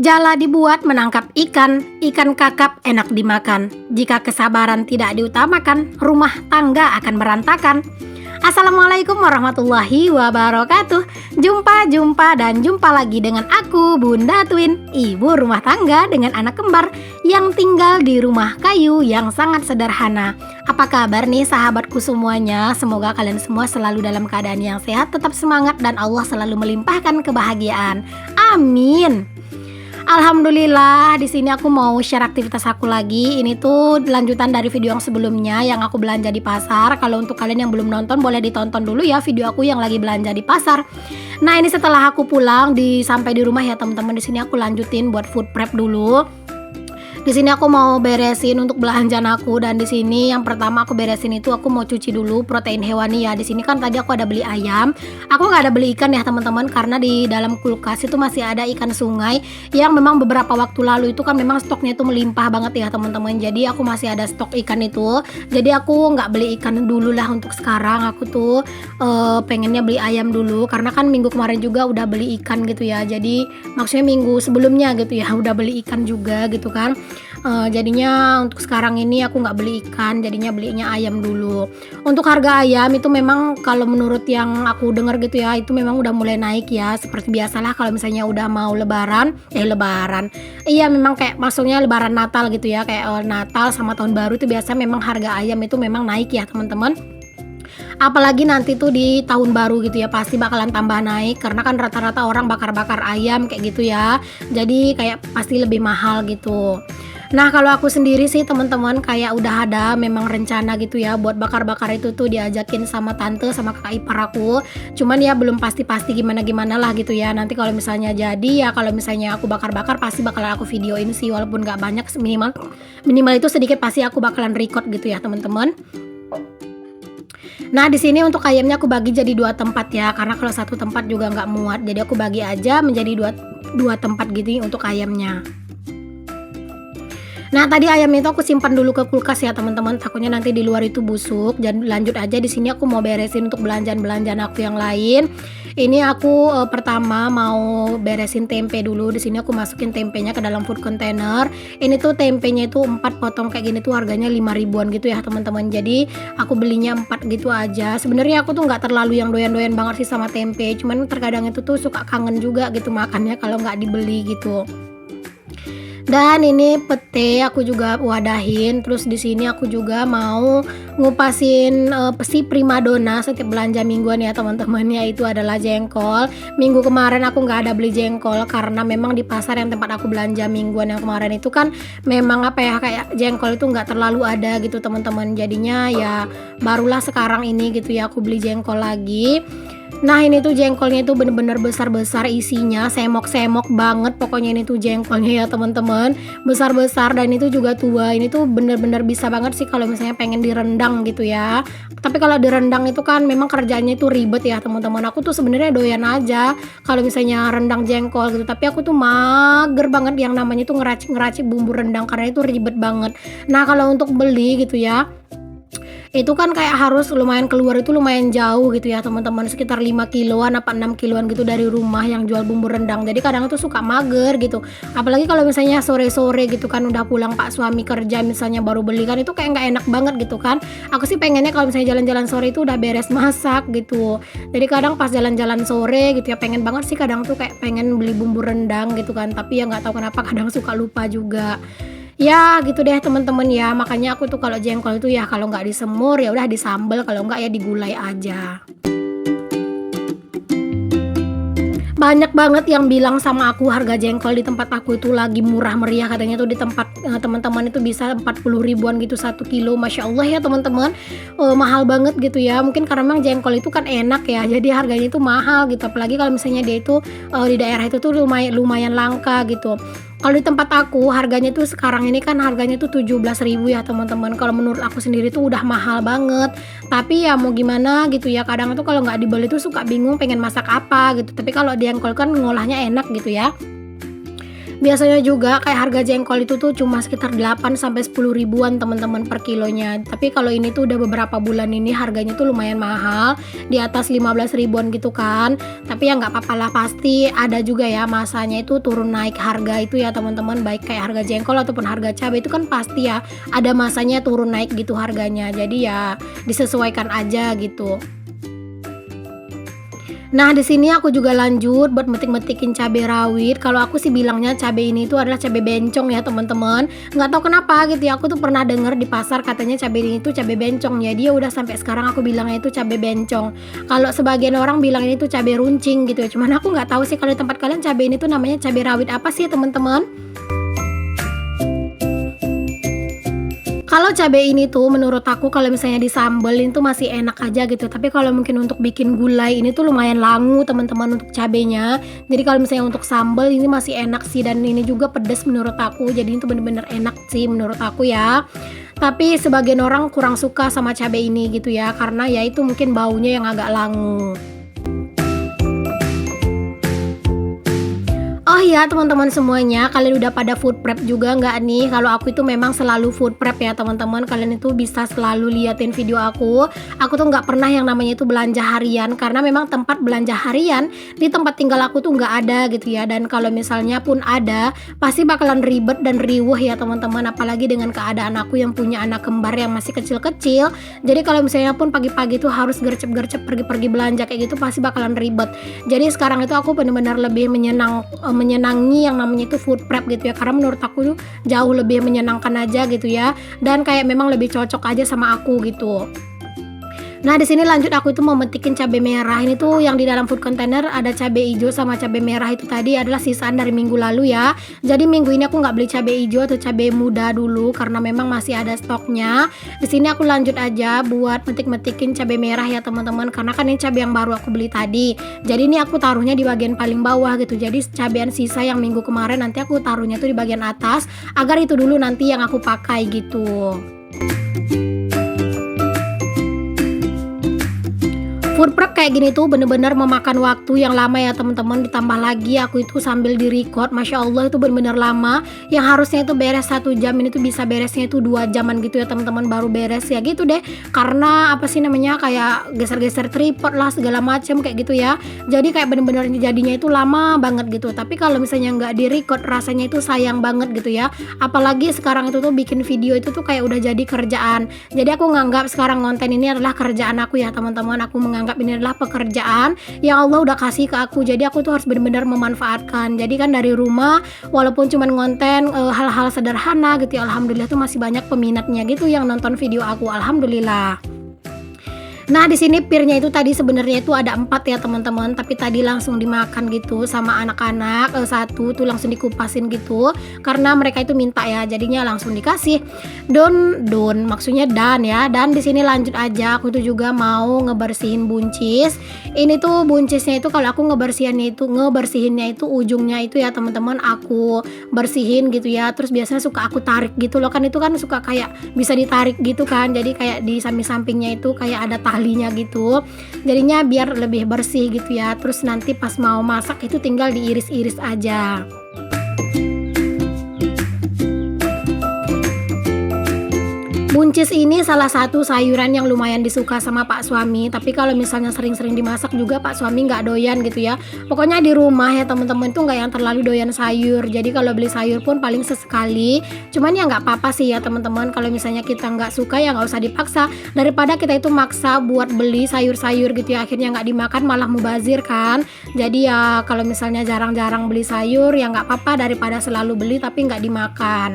Jala dibuat menangkap ikan, ikan kakap enak dimakan. Jika kesabaran tidak diutamakan, rumah tangga akan berantakan. Assalamualaikum warahmatullahi wabarakatuh. Jumpa lagi dengan aku, Bunda Twin, ibu rumah tangga dengan anak kembar yang tinggal di rumah kayu yang sangat sederhana. Apa kabar nih sahabatku semuanya? Semoga kalian semua selalu dalam keadaan yang sehat, tetap semangat, dan Allah selalu melimpahkan kebahagiaan. Amin. Alhamdulillah, di sini aku mau share aktivitas aku lagi. Ini tuh lanjutan dari video yang sebelumnya yang aku belanja di pasar. Kalau untuk kalian yang belum nonton, boleh ditonton dulu ya video aku yang lagi belanja di pasar. Nah, ini setelah aku pulang sampai di rumah ya teman-teman. Di sini aku lanjutin buat food prep dulu. Di sini aku mau beresin untuk belanjaan aku, dan di sini yang pertama aku beresin itu aku mau cuci dulu protein hewani ya. Di sini kan tadi aku ada beli ayam. Aku nggak ada beli ikan ya teman-teman, karena di dalam kulkas itu masih ada ikan sungai yang memang beberapa waktu lalu itu kan memang stoknya itu melimpah banget ya teman-teman. Jadi aku masih ada stok ikan itu. Jadi aku nggak beli ikan dulu lah untuk sekarang. Aku tuh pengennya beli ayam dulu, karena kan minggu kemarin juga udah beli ikan gitu ya. Jadi maksudnya minggu sebelumnya gitu ya udah beli ikan juga gitu kan. Jadinya untuk sekarang ini aku nggak beli ikan, jadinya belinya ayam dulu. Untuk harga ayam itu memang kalau menurut yang aku dengar gitu ya, itu memang udah mulai naik ya. Seperti biasalah kalau misalnya udah mau lebaran. Iya, memang kayak maksudnya lebaran Natal gitu ya, kayak Natal sama tahun baru itu biasa memang harga ayam itu memang naik ya teman-teman. Apalagi nanti tuh di tahun baru gitu ya, pasti bakalan tambah naik, karena kan rata-rata orang bakar-bakar ayam kayak gitu ya. Jadi kayak pasti lebih mahal gitu. Nah, kalau aku sendiri sih teman-teman kayak udah ada memang rencana gitu ya buat bakar-bakar itu tuh, diajakin sama tante sama kakak ipar aku. Cuman ya belum pasti gimana-gimana lah gitu ya. Nanti kalau misalnya jadi ya, kalau misalnya aku bakar-bakar pasti bakalan aku videoin sih, walaupun gak banyak, minimal itu sedikit pasti aku bakalan record gitu ya teman-teman. Nah, di sini untuk ayamnya aku bagi jadi 2 tempat ya, karena kalau satu tempat juga nggak muat. Jadi aku bagi aja menjadi dua tempat gitu untuk ayamnya. Nah, tadi ayamnya itu aku simpan dulu ke kulkas ya teman-teman, takutnya nanti di luar itu busuk. Dan lanjut aja, di sini aku mau beresin untuk belanjaan aku yang lain. Ini aku pertama mau beresin tempe dulu. Di sini aku masukin tempenya ke dalam food container. Ini tuh tempenya itu 4 potong kayak gini tuh harganya 5 ribuan gitu ya teman-teman. Jadi aku belinya 4 gitu aja. Sebenarnya aku tuh nggak terlalu yang doyan-doyan banget sih sama tempe. Cuman terkadang itu tuh suka kangen juga gitu makannya kalau nggak dibeli gitu. Dan ini pete aku juga wadahin. Terus di sini aku juga mau ngupasin si primadona setiap belanja mingguan ya teman-teman, yaitu adalah jengkol. Minggu kemarin aku nggak ada beli jengkol karena memang di pasar yang tempat aku belanja mingguan yang kemarin itu kan memang kayak jengkol itu nggak terlalu ada gitu teman-teman. Jadinya ya barulah sekarang ini gitu ya aku beli jengkol lagi. Nah, ini tuh jengkolnya itu bener-bener besar-besar isinya, semok-semok banget pokoknya ini tuh jengkolnya ya teman-teman, besar-besar, dan itu juga tua. Ini tuh bener-bener bisa banget sih kalau misalnya pengen direndang gitu ya. Tapi kalau direndang itu kan memang kerjanya itu ribet ya teman-teman. Aku tuh sebenarnya doyan aja kalau misalnya rendang jengkol gitu, tapi aku tuh mager banget yang namanya tuh ngeracik bumbu rendang, karena itu ribet banget. Nah, kalau untuk beli gitu ya, itu kan kayak harus lumayan keluar, itu lumayan jauh gitu ya teman-teman, sekitar 5 kiloan apa 6 kiloan gitu dari rumah yang jual bumbu rendang. Jadi kadang itu suka mager gitu, apalagi kalau misalnya sore-sore gitu kan udah pulang pak suami kerja misalnya baru beli, kan itu kayak nggak enak banget gitu kan. Aku sih pengennya kalau misalnya jalan-jalan sore itu udah beres masak gitu. Jadi kadang pas jalan-jalan sore gitu ya pengen banget sih kadang tuh kayak pengen beli bumbu rendang gitu kan, tapi ya nggak tahu kenapa kadang suka lupa juga. Ya gitu deh teman-teman ya, makanya aku tuh kalau jengkol itu ya kalau nggak disemur ya udah disambel, kalau nggak ya digulai aja. Banyak banget yang bilang sama aku harga jengkol di tempat aku itu lagi murah meriah, katanya tuh di tempat teman-teman itu bisa 40 ribuan gitu 1 kilo. Masya Allah ya teman-teman, mahal banget gitu ya. Mungkin karena memang jengkol itu kan enak ya, jadi harganya itu mahal gitu. Apalagi kalau misalnya dia itu di daerah itu tuh lumayan langka gitu. Kalau di tempat aku harganya tuh sekarang ini kan harganya tuh 17.000 ya teman-teman. Kalau menurut aku sendiri tuh udah mahal banget. Tapi ya mau gimana gitu ya. Kadang tuh kalau nggak dibeli tuh suka bingung pengen masak apa gitu. Tapi kalau jengkol kan ngolahnya enak gitu ya. Biasanya juga kayak harga jengkol itu tuh cuma sekitar 8 sampai 10 ribuan teman-teman per kilonya. Tapi kalau ini tuh udah beberapa bulan ini harganya tuh lumayan mahal, di atas 15 ribuan gitu kan. Tapi ya nggak apa-apa lah, pasti ada juga ya masanya itu turun naik harga itu ya teman-teman, baik kayak harga jengkol ataupun harga cabai itu kan pasti ya ada masanya turun naik gitu harganya. Jadi ya disesuaikan aja gitu. Nah, di sini aku juga lanjut buat metik-metikin cabai rawit. Kalau aku sih bilangnya cabai ini itu adalah cabai bencong ya, teman-teman. Nggak tahu kenapa gitu ya. Aku tuh pernah denger di pasar katanya cabai ini itu cabai bencong ya. Dia udah sampai sekarang aku bilangnya itu cabai bencong. Kalau sebagian orang bilang ini tuh cabai runcing gitu ya. Cuman aku nggak tahu sih kalau di tempat kalian cabai ini tuh namanya cabai rawit apa sih, teman-teman? Kalau cabai ini tuh menurut aku kalau misalnya disambelin tuh masih enak aja gitu. Tapi kalau mungkin untuk bikin gulai ini tuh lumayan langu teman-teman untuk cabenya. Jadi kalau misalnya untuk sambel ini masih enak sih, dan ini juga pedas menurut aku. Jadi itu bener-bener enak sih menurut aku ya. Tapi sebagian orang kurang suka sama cabai ini gitu ya, karena ya itu mungkin baunya yang agak langu. Oh iya teman-teman semuanya, kalian udah pada food prep juga nggak nih? Kalau aku itu memang selalu food prep ya teman-teman. Kalian itu bisa selalu liatin video aku. Aku tuh nggak pernah yang namanya itu belanja harian, karena memang tempat belanja harian di tempat tinggal aku tuh nggak ada gitu ya. Dan kalau misalnya pun ada, pasti bakalan ribet dan riuh ya teman-teman. Apalagi dengan keadaan aku yang punya anak kembar yang masih kecil-kecil. Jadi kalau misalnya pun pagi-pagi tuh harus gercep-gercep pergi-pergi belanja kayak gitu, pasti bakalan ribet. Jadi sekarang itu aku benar-benar lebih menyenangi yang namanya itu food prep gitu ya, karena menurut aku jauh lebih menyenangkan aja gitu ya, dan kayak memang lebih cocok aja sama aku gitu. Nah, di sini lanjut aku itu mau metikin cabai merah. Ini tuh yang di dalam food container ada cabai hijau sama cabai merah, itu tadi adalah sisaan dari minggu lalu ya. Jadi minggu ini aku nggak beli cabai hijau atau cabai muda dulu karena memang masih ada stoknya. Di sini aku lanjut aja buat metik-metikin cabai merah ya teman-teman, karena kan ini cabai yang baru aku beli tadi. Jadi ini aku taruhnya di bagian paling bawah gitu. Jadi cabai sisa yang minggu kemarin nanti aku taruhnya tuh di bagian atas, agar itu dulu nanti yang aku pakai gitu. Food prep kayak gini tuh bener-bener memakan waktu yang lama ya teman-teman. Ditambah lagi aku itu sambil di record, Masya Allah itu bener-bener lama. Yang harusnya itu beres 1 jam, ini tuh bisa beresnya itu 2 jaman gitu ya teman-teman, baru beres ya gitu deh. Karena apa sih namanya, kayak geser-geser tripod lah segala macam kayak gitu ya. Jadi kayak bener-bener jadinya itu lama banget gitu. Tapi kalau misalnya nggak di record rasanya itu sayang banget gitu ya. Apalagi sekarang itu tuh bikin video itu tuh kayak udah jadi kerjaan. Jadi aku nganggap sekarang konten ini adalah kerjaan aku ya teman-teman. Aku menganggap ini adalah pekerjaan yang Allah udah kasih ke aku. Jadi aku tuh harus benar-benar memanfaatkan. Jadi kan dari rumah walaupun cuman ngonten hal-hal sederhana gitu ya, alhamdulillah tuh masih banyak peminatnya gitu yang nonton video aku, alhamdulillah. Nah, di sini pirnya itu tadi sebenarnya itu ada 4 ya teman-teman, tapi tadi langsung dimakan gitu sama anak-anak. Satu tuh langsung dikupasin gitu karena mereka itu minta ya, jadinya langsung dikasih. Don maksudnya dan ya. Dan di sini lanjut aja, aku tuh juga mau ngebersihin buncis. Ini tuh buncisnya itu kalau aku ngebersihinnya itu ujungnya itu ya teman-teman, aku bersihin gitu ya. Terus biasanya suka aku tarik gitu loh, kan itu kan suka kayak bisa ditarik gitu kan. Jadi kayak di samping-sampingnya itu kayak ada talinya gitu, jadinya biar lebih bersih gitu ya. Terus nanti pas mau masak itu tinggal diiris-iris aja. Buncis ini salah satu sayuran yang lumayan disuka sama Pak suami, tapi kalau misalnya sering-sering dimasak juga Pak suami nggak doyan gitu ya. Pokoknya di rumah ya teman-teman tuh nggak yang terlalu doyan sayur, jadi kalau beli sayur pun paling sesekali. Cuman ya nggak apa-apa sih ya teman-teman, kalau misalnya kita nggak suka ya nggak usah dipaksa, daripada kita itu maksa buat beli sayur-sayur gitu ya, akhirnya nggak dimakan malah mubazir kan. Jadi ya kalau misalnya jarang-jarang beli sayur ya nggak apa-apa, daripada selalu beli tapi nggak dimakan.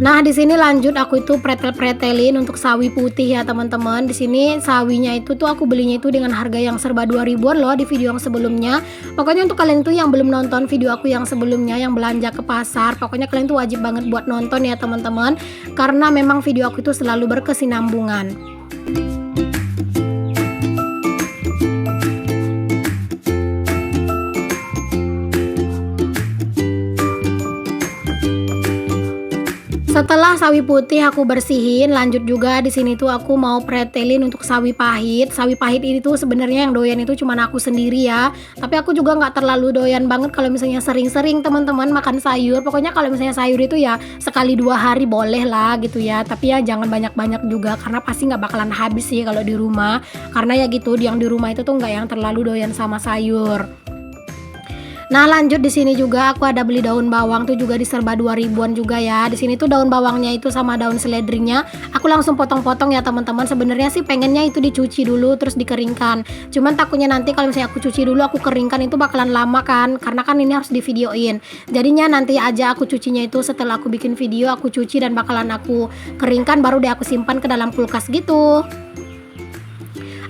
Nah, di sini lanjut aku itu pretelin untuk sawi putih ya teman-teman. Di sini sawinya itu tuh aku belinya itu dengan harga yang serba 2 ribuan loh di video yang sebelumnya. Pokoknya untuk kalian tuh yang belum nonton video aku yang sebelumnya yang belanja ke pasar, pokoknya kalian tuh wajib banget buat nonton ya teman-teman, karena memang video aku itu selalu berkesinambungan. Setelah sawi putih aku bersihin, lanjut juga di sini tuh aku mau pretelin untuk sawi pahit. Sawi pahit ini tuh sebenarnya yang doyan itu cuma aku sendiri ya. Tapi aku juga nggak terlalu doyan banget kalau misalnya sering-sering teman-teman makan sayur. Pokoknya kalau misalnya sayur itu ya sekali 2 hari boleh lah gitu ya. Tapi ya jangan banyak-banyak juga karena pasti nggak bakalan habis sih kalau di rumah. Karena ya gitu, yang di rumah itu tuh nggak yang terlalu doyan sama sayur. Nah, lanjut di sini juga aku ada beli daun bawang tuh juga di serba 2 ribuan juga ya. Di sini tuh daun bawangnya itu sama daun seledrinya aku langsung potong-potong ya teman-teman. Sebenarnya sih pengennya itu dicuci dulu terus dikeringkan. Cuman takutnya nanti kalau misalnya aku cuci dulu aku keringkan itu bakalan lama kan. Karena kan ini harus divideoin. Jadinya nanti aja aku cucinya itu setelah aku bikin video aku cuci dan bakalan aku keringkan baru deh aku simpan ke dalam kulkas gitu.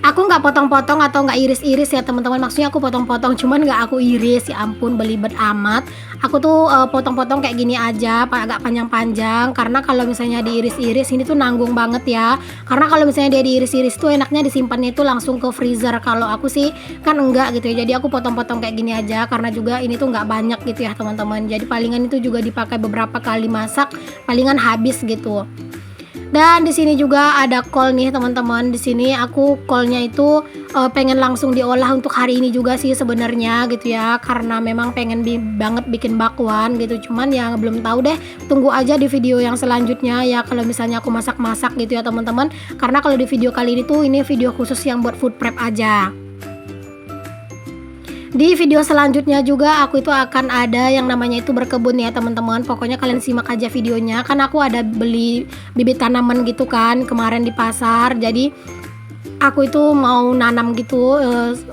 Aku nggak potong-potong atau nggak iris-iris ya teman-teman, maksudnya aku potong-potong cuman nggak aku iris, ya ampun belibet amat. Aku tuh potong-potong kayak gini aja, agak panjang-panjang, karena kalau misalnya diiris-iris ini tuh nanggung banget ya. Karena kalau misalnya dia diiris-iris tuh enaknya disimpannya itu langsung ke freezer. Kalau aku sih kan enggak gitu ya, jadi aku potong-potong kayak gini aja karena juga ini tuh nggak banyak gitu ya teman-teman. Jadi palingan itu juga dipakai beberapa kali masak, palingan habis gitu. Dan di sini juga ada kol nih teman-teman. Di sini aku kolnya itu pengen langsung diolah untuk hari ini juga sih sebenarnya gitu ya. Karena memang pengen banget bikin bakwan gitu. Cuman ya belum tahu deh. Tunggu aja di video yang selanjutnya ya kalau misalnya aku masak-masak gitu ya teman-teman. Karena kalau di video kali ini tuh ini video khusus yang buat food prep aja. Di video selanjutnya juga aku itu akan ada yang namanya itu berkebun ya teman-teman. Pokoknya kalian simak aja videonya. Kan aku ada beli bibit tanaman gitu kan kemarin di pasar. Jadi aku itu mau nanam gitu,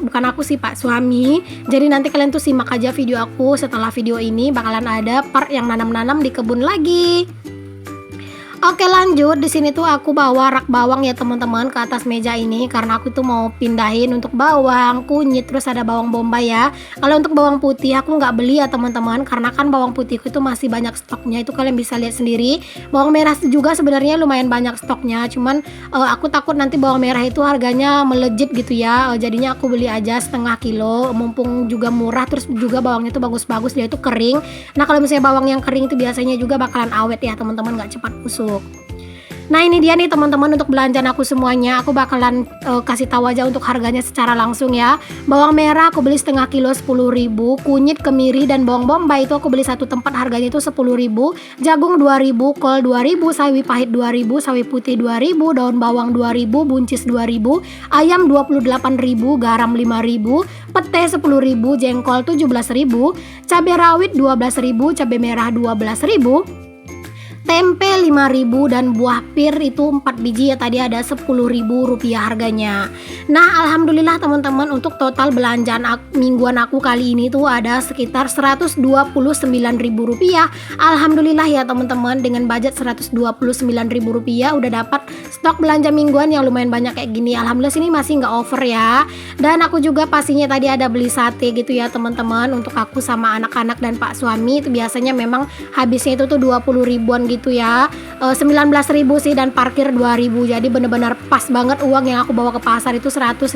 bukan aku sih Pak, suami. Jadi nanti kalian tuh simak aja video aku. Setelah video ini bakalan ada part yang nanam-nanam di kebun lagi. Oke lanjut, di sini tuh aku bawa rak bawang ya teman-teman ke atas meja ini karena aku tuh mau pindahin untuk bawang, kunyit, terus ada bawang bombay ya. Kalau untuk bawang putih aku nggak beli ya teman-teman karena kan bawang putihku itu masih banyak stoknya, itu kalian bisa lihat sendiri. Bawang merah juga sebenarnya lumayan banyak stoknya, cuman aku takut nanti bawang merah itu harganya melejit gitu ya. Jadinya aku beli aja setengah kilo, mumpung juga murah, terus juga bawangnya itu bagus-bagus, dia itu kering. Nah kalau misalnya bawang yang kering itu biasanya juga bakalan awet ya teman-teman, nggak cepat busuk. Nah ini dia nih teman-teman untuk belanjaan aku semuanya. Aku bakalan kasih tahu aja untuk harganya secara langsung ya. Bawang merah aku beli setengah kilo 10.000, kunyit, kemiri, dan bawang bombay itu aku beli satu tempat harganya itu 10.000, jagung 2.000, kol 2.000, sawi pahit 2.000, sawi putih 2.000, daun bawang 2.000, buncis 2.000, ayam 28.000, garam 5.000, pete 10.000, jengkol 17.000, cabai rawit 12.000, cabai merah 12.000, tempe 5.000, dan buah pir itu 4 biji ya tadi ada 10.000 rupiah harganya. Nah alhamdulillah teman-teman untuk total belanjaan mingguan aku kali ini tuh ada sekitar 129.000 rupiah. Alhamdulillah ya teman-teman, dengan budget 129.000 rupiah udah dapat stok belanja mingguan yang lumayan banyak kayak gini. Alhamdulillah sini masih nggak over ya. Dan aku juga pastinya tadi ada beli sate gitu ya teman-teman untuk aku sama anak-anak dan pak suami. Itu biasanya memang habisnya itu tuh 20 ribuan gitu ya, 19.000 sih, dan parkir 2.000. Jadi bener-bener pas banget uang yang aku bawa ke pasar itu 150.000.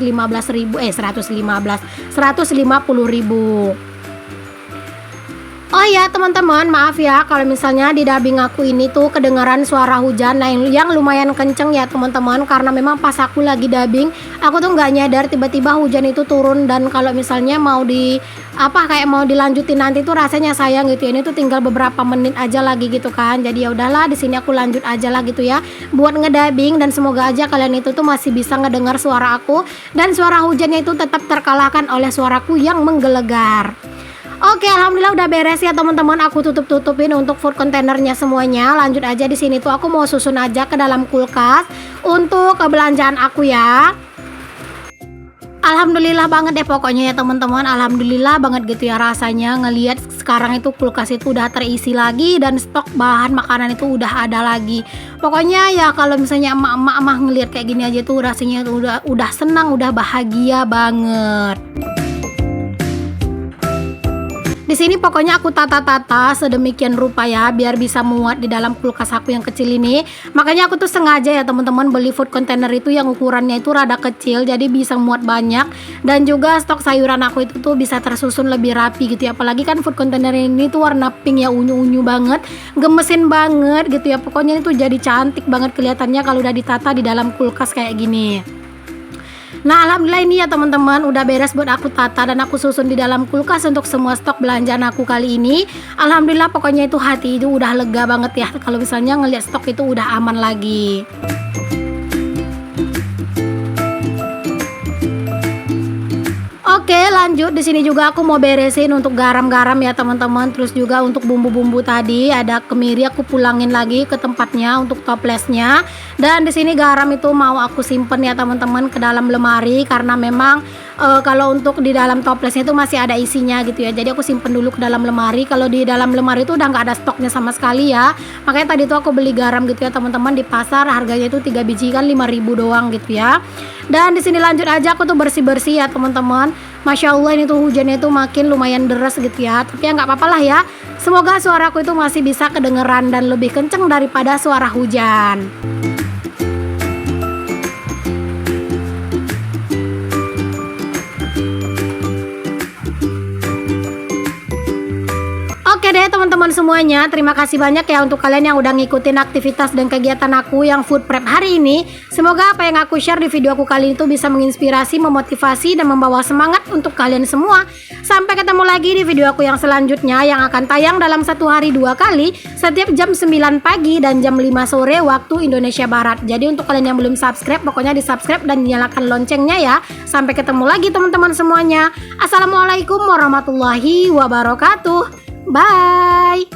Oh ya teman-teman, maaf ya kalau misalnya di dubbing aku ini tuh kedengaran suara hujan yang lumayan kenceng ya teman-teman, karena memang pas aku lagi dubbing aku tuh nggak nyadar tiba-tiba hujan itu turun. Dan kalau misalnya mau mau dilanjutin nanti tuh rasanya sayang gitu ya. Ini tuh tinggal beberapa menit aja lagi gitu kan. Jadi ya udahlah, di sini aku lanjut aja lah gitu ya buat ngedubbing, dan semoga aja kalian itu tuh masih bisa ngedengar suara aku dan suara hujannya itu tetap terkalahkan oleh suaraku yang menggelegar. Oke, alhamdulillah udah beres ya teman-teman. Aku tutupin untuk food containernya semuanya. Lanjut aja, di sini tuh aku mau susun aja ke dalam kulkas untuk kebelanjaan aku ya. Alhamdulillah banget deh pokoknya ya teman-teman. Alhamdulillah banget gitu ya rasanya ngelihat sekarang itu kulkas itu udah terisi lagi dan stok bahan makanan itu udah ada lagi. Pokoknya ya kalau misalnya emak-emak ngelihat kayak gini aja tuh rasanya udah senang, udah bahagia banget. Di sini pokoknya aku tata-tata sedemikian rupa ya biar bisa muat di dalam kulkas aku yang kecil ini. Makanya aku tuh sengaja ya teman-teman beli food container itu yang ukurannya itu rada kecil jadi bisa muat banyak, dan juga stok sayuran aku itu tuh bisa tersusun lebih rapi gitu ya. Apalagi kan food container ini tuh warna pink ya, unyu-unyu banget, gemesin banget gitu ya. Pokoknya itu jadi cantik banget kelihatannya kalau udah ditata di dalam kulkas kayak gini. Nah, alhamdulillah ini ya teman-teman udah beres buat aku tata dan aku susun di dalam kulkas untuk semua stok belanjaan aku kali ini. Alhamdulillah pokoknya itu hati itu udah lega banget ya kalau misalnya ngelihat stok itu udah aman lagi. Oke, lanjut. Di sini juga aku mau beresin untuk garam-garam ya teman-teman. Terus juga untuk bumbu-bumbu tadi ada kemiri aku pulangin lagi ke tempatnya untuk toplesnya. Dan di sini garam itu mau aku simpen ya teman-teman ke dalam lemari karena memang kalau untuk di dalam toplesnya itu masih ada isinya gitu ya. Jadi aku simpen dulu ke dalam lemari. Kalau di dalam lemari itu udah nggak ada stoknya sama sekali ya. Makanya tadi tuh aku beli garam gitu ya teman-teman di pasar, harganya itu 3 biji kan 5.000 doang gitu ya. Dan di sini lanjut aja aku tuh bersih-bersih ya teman-teman. Masya Allah ini tuh hujannya itu makin lumayan deras gitu ya. Tapi ya nggak apa-apa lah ya. Semoga suaraku itu masih bisa kedengeran dan lebih kenceng daripada suara hujan. Oke deh teman-teman semuanya, terima kasih banyak ya untuk kalian yang udah ngikutin aktivitas dan kegiatan aku yang food prep hari ini. Semoga apa yang aku share di video aku kali itu bisa menginspirasi, memotivasi, dan membawa semangat untuk kalian semua. Sampai ketemu lagi di video aku yang selanjutnya yang akan tayang dalam satu hari 2 kali setiap jam 9 pagi dan jam 5 sore waktu Indonesia Barat. Jadi untuk kalian yang belum subscribe, pokoknya di subscribe dan nyalakan loncengnya ya. Sampai ketemu lagi teman-teman semuanya. Assalamualaikum warahmatullahi wabarakatuh. Bye.